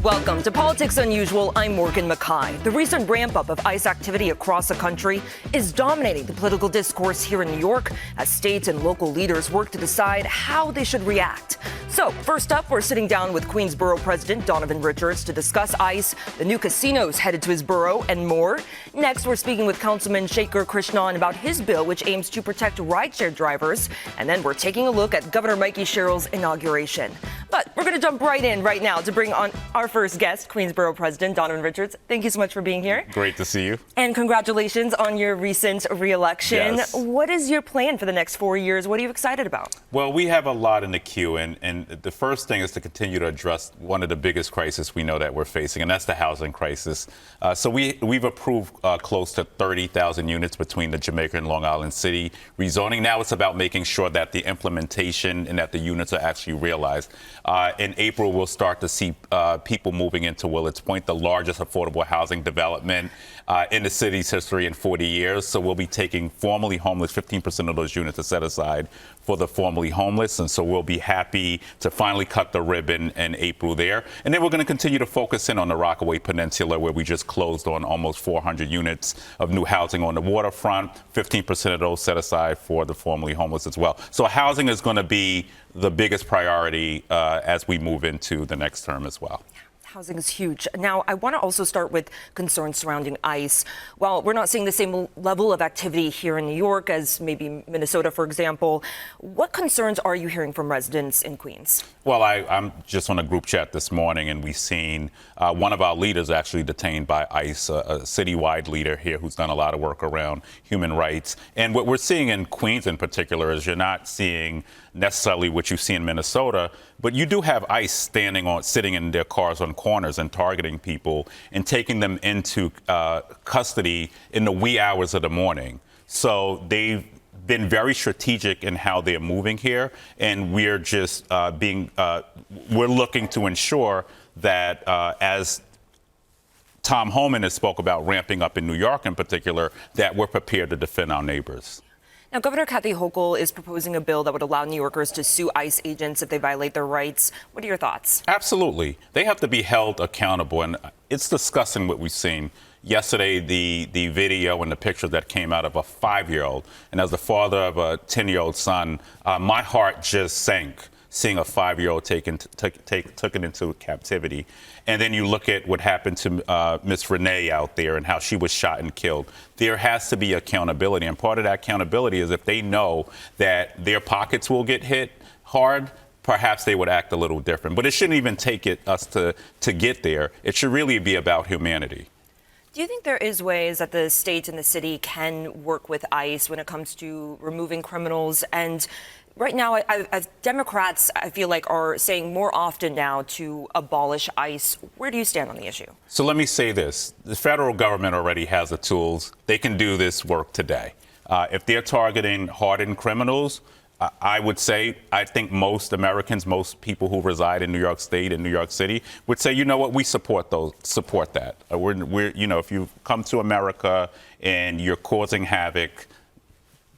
Welcome to Politics Unusual. I'm Morgan McKay. The recent ramp-up of ICE activity across the country is dominating the political discourse here in New York as states and local leaders work to decide how they should react. So, first up, we're sitting down with Queens Borough President Donovan Richards to discuss ICE, the new casinos headed to his borough, and more. Next, we're speaking with Councilman Shekar Krishnan about his bill, which aims to protect rideshare drivers. And then we're taking a look at Governor Mikie Sherrill's inauguration. But we're going to jump right in right now to bring on our first guest, Queens Borough President Donovan Richards. Thank you so much for being here. Great to see you. And congratulations on your recent re-election. Yes. What is your plan for the next 4 years? What are you excited about? Well, we have a lot in the queue, and the first thing is to continue to address one of the biggest crises we know that we're facing, and that's the housing crisis. So we've approved close to 30,000 units between the Jamaica and Long Island City rezoning. Now it's about making sure that the implementation and that the units are actually realized. In April, we'll start to see people moving into Willard's Point, the largest affordable housing development in the city's history in 40 years. So we'll be taking formerly homeless, 15% of those units are set aside for the formerly homeless. And so we'll be happy to finally cut the ribbon in April there. And then we're going to continue to focus in on the Rockaway Peninsula, where we just closed on almost 400 units of new housing on the waterfront, 15% of those set aside for the formerly homeless as well. So housing is going to be the biggest priority as we move into the next term as well. Housing is huge. Now, I want to also start with concerns surrounding ICE. While we're not seeing the same level of activity here in New York as maybe Minnesota, for example, what concerns are you hearing from residents in Queens? Well, I'm just on a group chat this morning, and we've seen one of our leaders actually detained by ICE, a citywide leader here who's done a lot of work around human rights. And what we're seeing in Queens in particular is you're not seeing necessarily what you see in Minnesota, but you do have ICE sitting in their cars on corners and targeting people and taking them into custody in the wee hours of the morning. So they've been very strategic in how they're moving here, and we're just we're looking to ensure that as Tom Homan has spoke about ramping up in New York in particular, that we're prepared to defend our neighbors. Now, Governor Kathy Hochul is proposing a bill that would allow New Yorkers to sue ICE agents if they violate their rights. What are your thoughts? Absolutely. They have to be held accountable, and it's disgusting what we've seen. Yesterday, the video and the picture that came out of a 5-year-old, and as the father of a 10-year-old son, my heart just sank seeing a 5-year-old taken into captivity. And then you look at what happened to Miss Renee out there and how she was shot and killed. There has to be accountability. And part of that accountability is if they know that their pockets will get hit hard, perhaps they would act a little different. But it shouldn't even take us to get there. It should really be about humanity. Do you think there is ways that the state and the city can work with ICE when it comes to removing criminals? And right now, Democrats, I feel like, are saying more often now to abolish ICE. Where do you stand on the issue? So let me say this. The federal government already has the tools. They can do this work today. If they're targeting hardened criminals, I would say, I think most Americans, most people who reside in New York State and New York City would say, you know what, we support that. We're, if you come to America and you're causing havoc,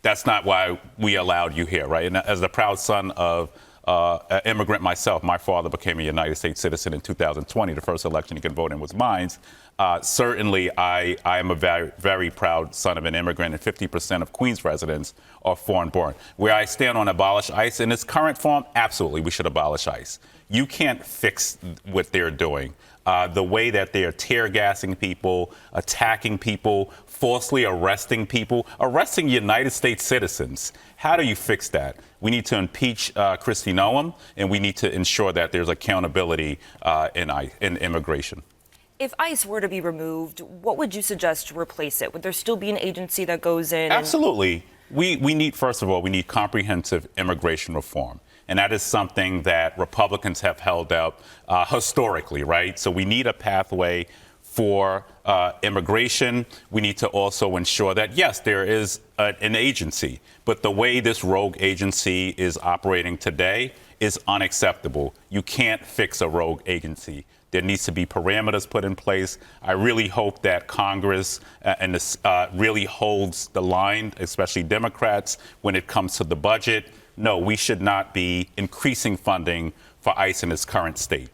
that's not why we allowed you here, right? And as the proud son of an immigrant myself, my father became a United States citizen in 2020. The first election he could vote in was mine. Certainly, I am a very, very proud son of an immigrant, and 50% of Queens residents are foreign-born. Where I stand on abolish ICE in its current form, absolutely, we should abolish ICE. You can't fix what they're doing. The way that they're tear gassing people, attacking people, falsely arresting people, arresting United States citizens. How do you fix that? We need to impeach Krishnan, and we need to ensure that there's accountability in immigration. If ICE were to be removed, what would you suggest to replace it? Would there still be an agency that goes in? Absolutely. We need, first of all, we need comprehensive immigration reform. And that is something that Republicans have held up historically, right? So we need a pathway for immigration. We need to also ensure that, yes, there is an agency, but the way this rogue agency is operating today is unacceptable. You can't fix a rogue agency. There needs to be parameters put in place. I really hope that Congress really holds the line, especially Democrats, when it comes to the budget. No, we should not be increasing funding for ICE in its current state.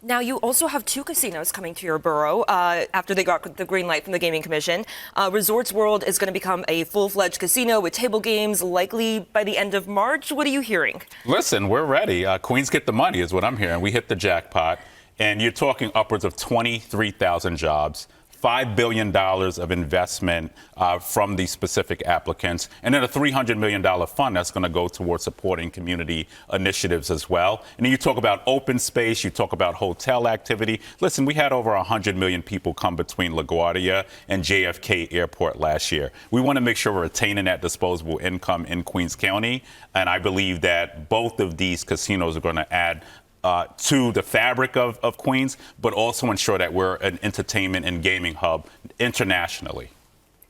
Now, you also have two casinos coming to your borough after they got the green light from the Gaming Commission. Resorts World is going to become a full-fledged casino with table games, likely by the end of March. What are you hearing? Listen, we're ready. Queens get the money is what I'm hearing. We hit the jackpot, and you're talking upwards of 23,000 jobs. $5 billion of investment from these specific applicants, and then a $300 million fund that's going to go towards supporting community initiatives as well. And then you talk about open space, you talk about hotel activity. Listen, we had over 100 million people come between LaGuardia and JFK Airport last year. We want to make sure we're attaining that disposable income in Queens County, and I believe that both of these casinos are going to add to the fabric of Queens, but also ensure that we're an entertainment and gaming hub internationally.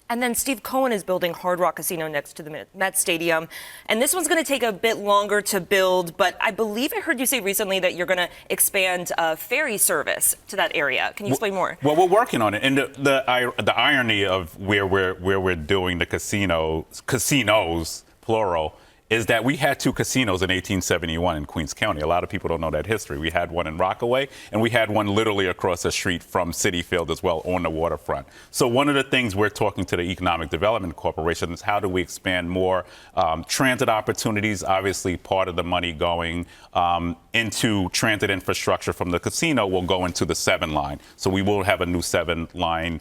And then Steve Cohen is building Hard Rock Casino next to the Met Stadium. And this one's going to take a bit longer to build, but I believe I heard you say recently that you're going to expand ferry service to that area. Can you explain more? Well, we're working on it. And the irony of where we're doing the casinos, plural, is that we had two casinos in 1871 in Queens County. A lot of people don't know that history. We had one in Rockaway, and we had one literally across the street from Citi Field as well on the waterfront. So one of the things we're talking to the Economic Development Corporation is how do we expand more transit opportunities, obviously part of the money going into transit infrastructure from the casino will go into the 7 line. So we will have a new 7 line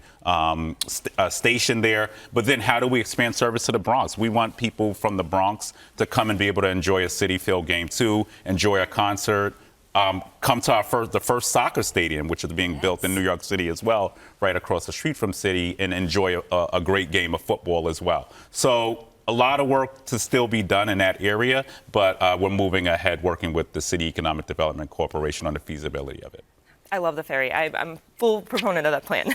station there. But then how do we expand service to the Bronx? We want people from the Bronx to come and be able to enjoy a Citi Field game too, enjoy a concert, come to the first soccer stadium, which is being built in New York City as well, right across the street from Citi, and enjoy a great game of football as well. So a lot of work to still be done in that area, but we're moving ahead working with the City Economic Development Corporation on the feasibility of it. I love the ferry. I'm full proponent of that plan.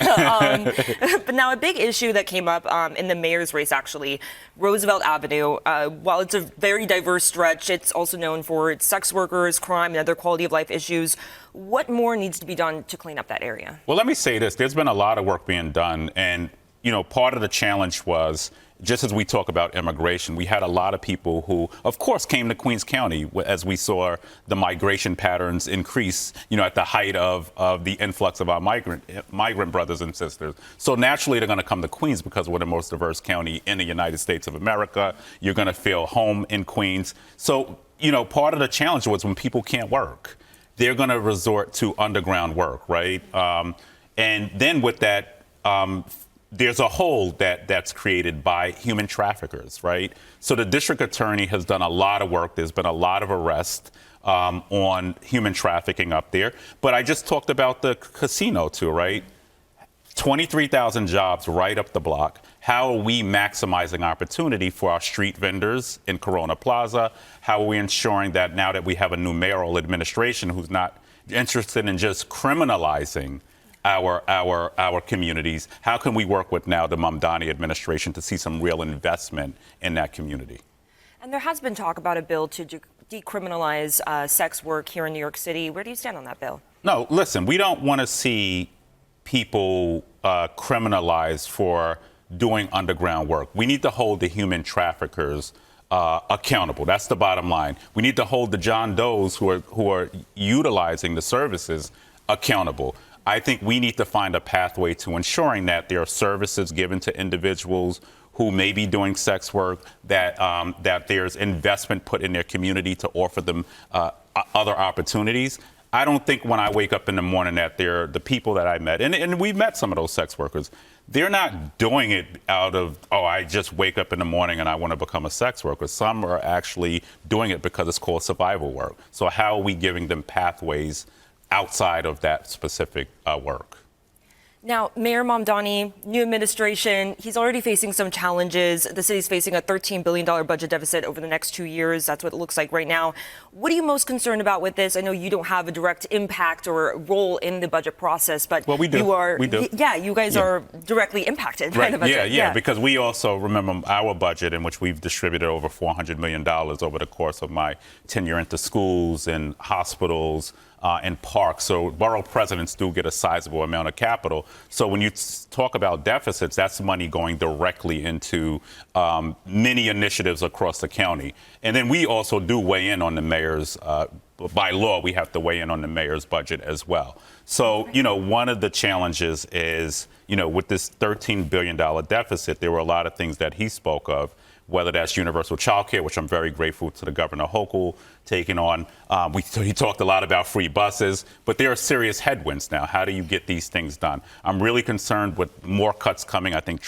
But now a big issue that came up in the mayor's race, actually, Roosevelt Avenue. While it's a very diverse stretch, it's also known for its sex workers, crime, and other quality of life issues. What more needs to be done to clean up that area? Well, let me say this. There's been a lot of work being done. And, you know, part of the challenge was, just as we talk about immigration, we had a lot of people who, of course, came to Queens County as we saw the migration patterns increase, you know, at the height of the influx of our migrant brothers and sisters. So naturally, they're going to come to Queens because we're the most diverse county in the United States of America. You're going to feel home in Queens. So, you know, part of the challenge was when people can't work, they're going to resort to underground work, right? And then with that, there's a hole that's created by human traffickers, right? So the district attorney has done a lot of work. There's been a lot of arrests on human trafficking up there. But I just talked about the casino too, right? 23,000 jobs right up the block. How are we maximizing opportunity for our street vendors in Corona Plaza? How are we ensuring that now that we have a new mayoral administration who's not interested in just criminalizing our communities, how can we work with now the Mamdani administration to see some real investment in that community? And there has been talk about a bill to decriminalize sex work here in New York City. Where do you stand on that bill? No, listen, we don't want to see people criminalized for doing underground work. We need to hold the human traffickers accountable. That's the bottom line. We need to hold the John Does who are utilizing the services accountable. I think we need to find a pathway to ensuring that there are services given to individuals who may be doing sex work, that there's investment put in their community to offer them other opportunities. I don't think when I wake up in the morning that they're the people that I met, and we've met some of those sex workers, they're not doing it out of, oh, I just wake up in the morning and I want to become a sex worker. Some are actually doing it because it's called survival work. So how are we giving them pathways outside of that specific work? Now, Mayor Mamdani, new administration, he's already facing some challenges. The city's facing a $13 billion budget deficit over the next 2 years. That's what it looks like right now. What are you most concerned about with this? I know you don't have a direct impact or role in the budget process, but well, we do. We do. Yeah, you guys are directly impacted by the budget. Yeah, because we also remember our budget in which we've distributed over $400 million over the course of my tenure into schools and hospitals and parks. So borough presidents do get a sizable amount of capital. So when you talk about deficits, that's money going directly into many initiatives across the county. And then we also do weigh in on the mayor's by law, we have to weigh in on the mayor's budget as well. So, one of the challenges is, with this $13 billion deficit, there were a lot of things that he spoke of, whether that's universal child care, which I'm very grateful to the Governor Hochul taking on. He talked a lot about free buses, but there are serious headwinds now. How do you get these things done? I'm really concerned with more cuts coming. I think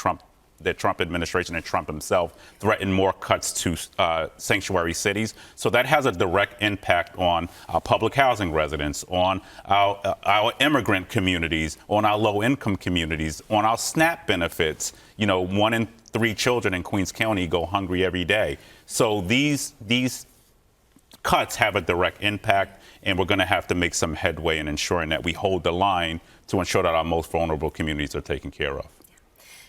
the Trump administration and Trump himself threatened more cuts to sanctuary cities. So that has a direct impact on our public housing residents, on our immigrant communities, on our low-income communities, on our SNAP benefits. 1 in 3 children in Queens County go hungry every day. So these cuts have a direct impact, and we're going to have to make some headway in ensuring that we hold the line to ensure that our most vulnerable communities are taken care of.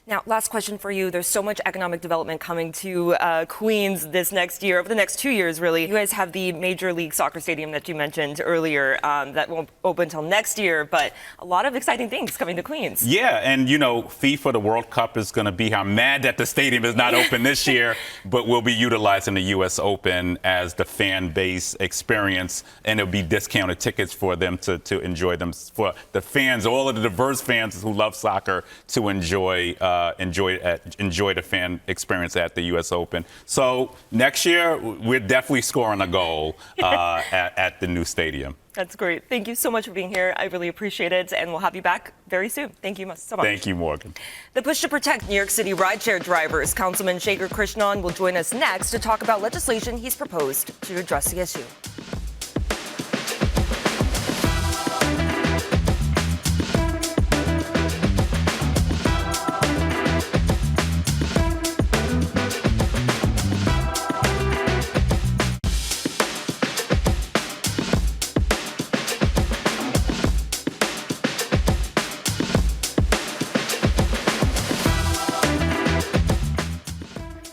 Now, last question for you. There's so much economic development coming to Queens this next year, over the next 2 years, really. You guys have the Major League Soccer stadium that you mentioned earlier that won't open until next year, but a lot of exciting things coming to Queens. Yeah, and FIFA, the World Cup is going to be, I'm mad that the stadium is not open this year, but we'll be utilizing the U.S. Open as the fan base experience, and it'll be discounted tickets for them to enjoy them, for the fans, all of the diverse fans who love soccer to enjoy the fan experience at the U.S. Open. So next year, we're definitely scoring a goal at the new stadium. That's great. Thank you so much for being here. I really appreciate it, and we'll have you back very soon. Thank you so much. Thank you, Morgan. The push to protect New York City rideshare drivers. Councilman Shekar Krishnan will join us next to talk about legislation he's proposed to address the issue.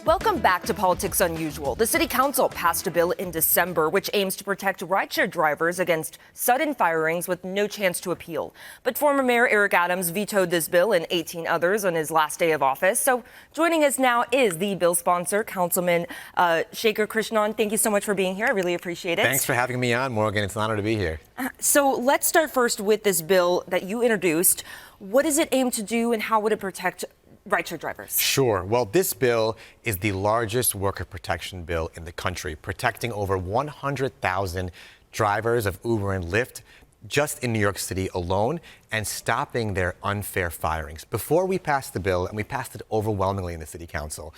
Welcome back to Politics Unusual. The City Council passed a bill in December which aims to protect rideshare drivers against sudden firings with no chance to appeal. But former Mayor Eric Adams vetoed this bill and 18 others on his last day of office. So joining us now is the bill sponsor, Councilman Shekar Krishnan. Thank you so much for being here. I really appreciate it. Thanks for having me on, Morgan. It's an honor to be here. So let's start first with this bill that you introduced. What does it aim to do, and how would it protect rideshare drivers? Sure. Well, this bill is the largest worker protection bill in the country, protecting over 100,000 drivers of Uber and Lyft just in New York City alone, and stopping their unfair firings. Before we passed the bill, and we passed it overwhelmingly in the City Council,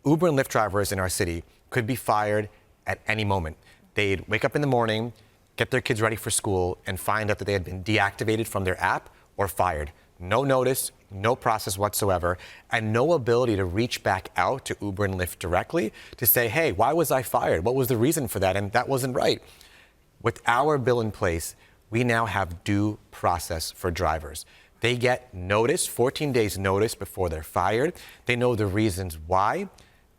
Uber and Lyft drivers in our city could be fired at any moment. They'd wake up in the morning, get their kids ready for school, and find out that they had been deactivated from their app or fired. No notice, no process whatsoever, and no ability to reach back out to Uber and Lyft directly to say, hey, why was I fired? What was the reason for that? And that wasn't right. With our bill in place, we now have due process for drivers. They get notice, 14 days notice before they're fired. They know the reasons why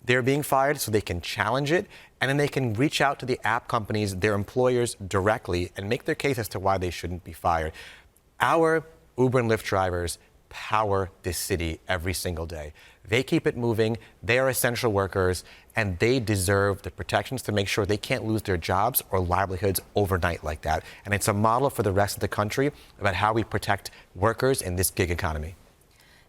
they're being fired so they can challenge it, and then they can reach out to the app companies, their employers directly, and make their case as to why they shouldn't be fired. Our Uber and Lyft drivers power this city every single day. They keep it moving. They are essential workers, and they deserve the protections to make sure they can't lose their jobs or livelihoods overnight like that. And it's a model for the rest of the country about how we protect workers in this gig economy.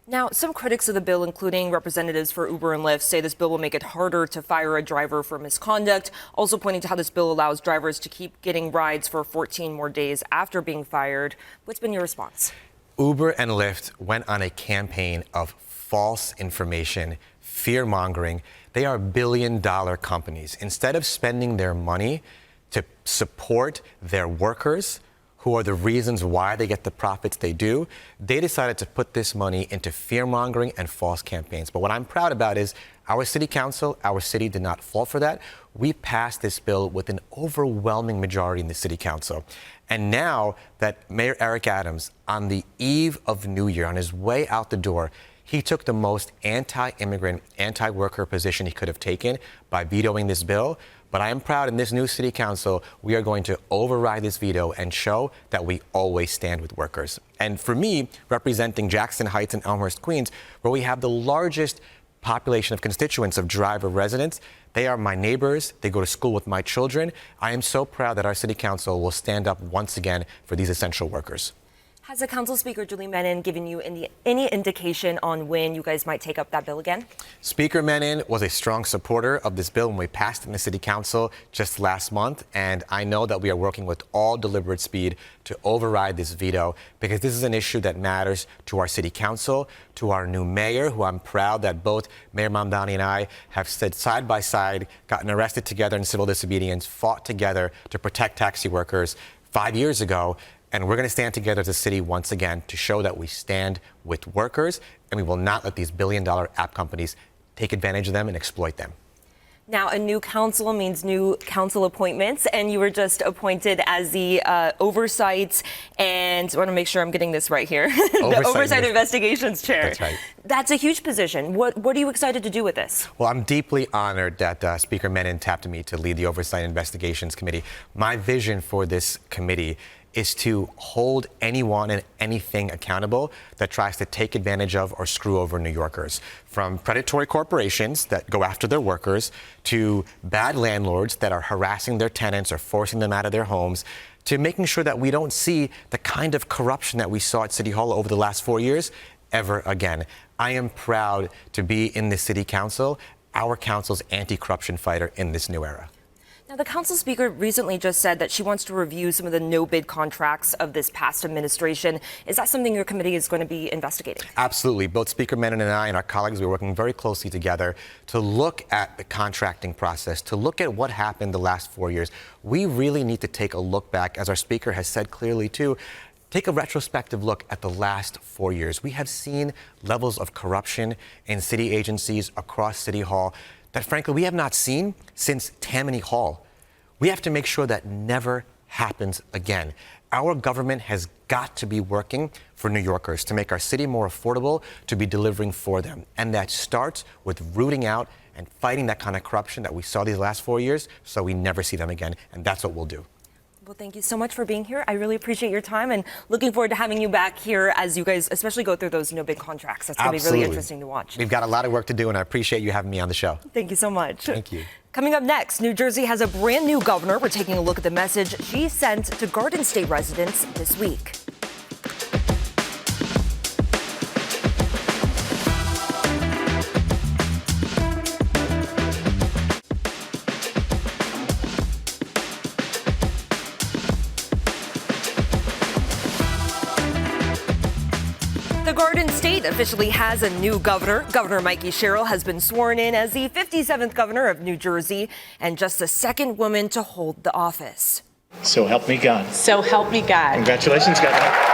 Now, some critics of the bill, including representatives for Uber and Lyft, say this bill will make it harder to fire a driver for misconduct, also pointing to how this bill allows drivers to keep getting rides for 14 more days after being fired. What's been your response? Uber and Lyft went on a campaign of false information, fear-mongering. They are billion-dollar companies. Instead of spending their money to support their workers, who are the reasons why they get the profits they do, they decided to put this money into fear-mongering and false campaigns. But what I'm proud about is our city council, our city did not fall for that. We passed this bill with an overwhelming majority in the city council. And now that Mayor Eric Adams, on the eve of New Year, on his way out the door, he took the most anti-immigrant, anti-worker position he could have taken by vetoing this bill. But I am proud in this new city council, we are going to override this veto and show that we always stand with workers. And for me, representing Jackson Heights and Elmhurst, Queens, where we have the largest population of constituents of driver residents. They are my neighbors. They go to school with my children. I am so proud that our city council will stand up once again for these essential workers. Has the Council Speaker, Julie Menin, given you any indication on when you guys might take up that bill again? Speaker Menin was a strong supporter of this bill when we passed it in the City Council just last month, and I know that we are working with all deliberate speed to override this veto because this is an issue that matters to our City Council, to our new mayor, who I'm proud that both Mayor Mamdani and I have stood side by side, gotten arrested together in civil disobedience, fought together to protect taxi workers 5 years ago. And we're going to stand together as a city once again to show that we stand with workers and we will not let these billion-dollar app companies take advantage of them and exploit them. Now, a new council means new council appointments, and you were just appointed as the oversight and I want to make sure I'm getting this right here. The Oversight Investigations Chair. That's right. That's a huge position. What are you excited to do with this? Well, I'm deeply honored that Speaker Menin tapped me to lead the Oversight Investigations Committee. My vision for this committee is to hold anyone and anything accountable that tries to take advantage of or screw over New Yorkers. From predatory corporations that go after their workers, to bad landlords that are harassing their tenants or forcing them out of their homes, to making sure that we don't see the kind of corruption that we saw at City Hall over the last 4 years ever again. I am proud to be in the City Council, our council's anti-corruption fighter in this new era. Now, the Council Speaker recently just said that she wants to review some of the no-bid contracts of this past administration. Is that something your committee is going to be investigating? Absolutely. Both Speaker Menin and I and our colleagues, we're working very closely together to look at the contracting process, to look at what happened the last 4 years. We really need to take a look back, as our Speaker has said clearly too, take a retrospective look at the last 4 years. We have seen levels of corruption in city agencies across City Hall that, frankly, we have not seen since Tammany Hall. We have to make sure that never happens again. Our government has got to be working for New Yorkers to make our city more affordable, to be delivering for them. And that starts with rooting out and fighting that kind of corruption that we saw these last 4 years so we never see them again. And that's what we'll do. Well, thank you so much for being here. I really appreciate your time and looking forward to having you back here as you guys especially go through those no-bid contracts. That's going to be really interesting to watch. We've got a lot of work to do, and I appreciate you having me on the show. Thank you so much. Thank you. Coming up next, New Jersey has a brand new governor. We're taking a look at the message she sent to Garden State residents this week. The Garden State officially has a new governor. Governor Mikie Sherrill has been sworn in as the 57th governor of New Jersey and just the second woman to hold the office. So help me God. So help me God. Congratulations, Governor.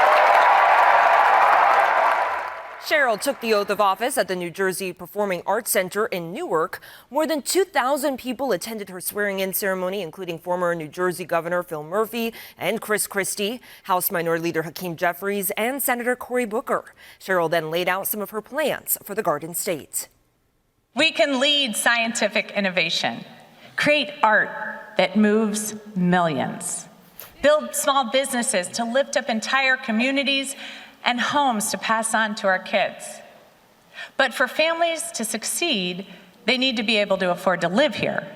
Sherrill took the oath of office at the New Jersey Performing Arts Center in Newark. More than 2,000 people attended her swearing-in ceremony, including former New Jersey Governor Phil Murphy and Chris Christie, House Minority Leader Hakeem Jeffries, and Senator Cory Booker. Sherrill then laid out some of her plans for the Garden State. We can lead scientific innovation, create art that moves millions, build small businesses to lift up entire communities, and homes to pass on to our kids. But for families to succeed, they need to be able to afford to live here,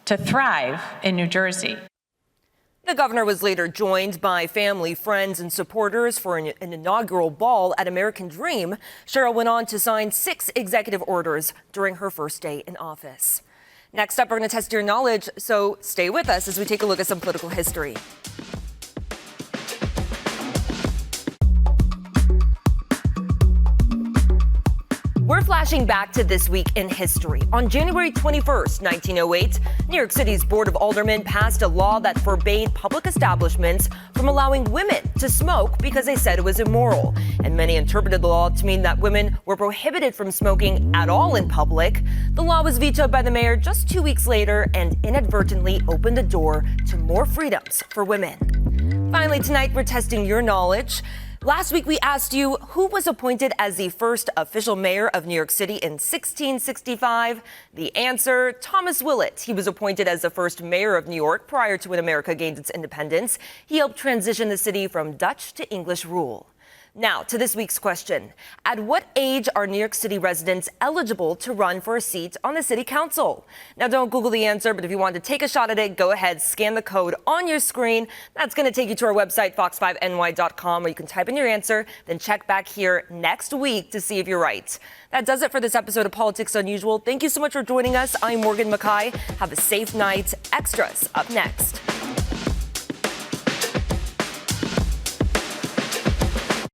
to thrive in New Jersey. The governor was later joined by family, friends, and supporters for an inaugural ball at American Dream. Sherrill went on to sign 6 executive orders during her first day in office. Next up, we're going to test your knowledge, so stay with us as we take a look at some political history. We're flashing back to this week in history. On January 21st, 1908, New York City's Board of Aldermen passed a law that forbade public establishments from allowing women to smoke because they said it was immoral. And many interpreted the law to mean that women were prohibited from smoking at all in public. The law was vetoed by the mayor just 2 weeks later and inadvertently opened the door to more freedoms for women. Finally, tonight, we're testing your knowledge. Last week, we asked you who was appointed as the first official mayor of New York City in 1665. The answer, Thomas Willett. He was appointed as the first mayor of New York prior to when America gained its independence. He helped transition the city from Dutch to English rule. Now, to this week's question. At what age are New York City residents eligible to run for a seat on the city council? Now, don't Google the answer, but if you want to take a shot at it, go ahead, scan the code on your screen. That's going to take you to our website, fox5ny.com, where you can type in your answer, then check back here next week to see if you're right. That does it for this episode of Politics Unusual. Thank you so much for joining us. I'm Morgan McKay. Have a safe night. Extras up next.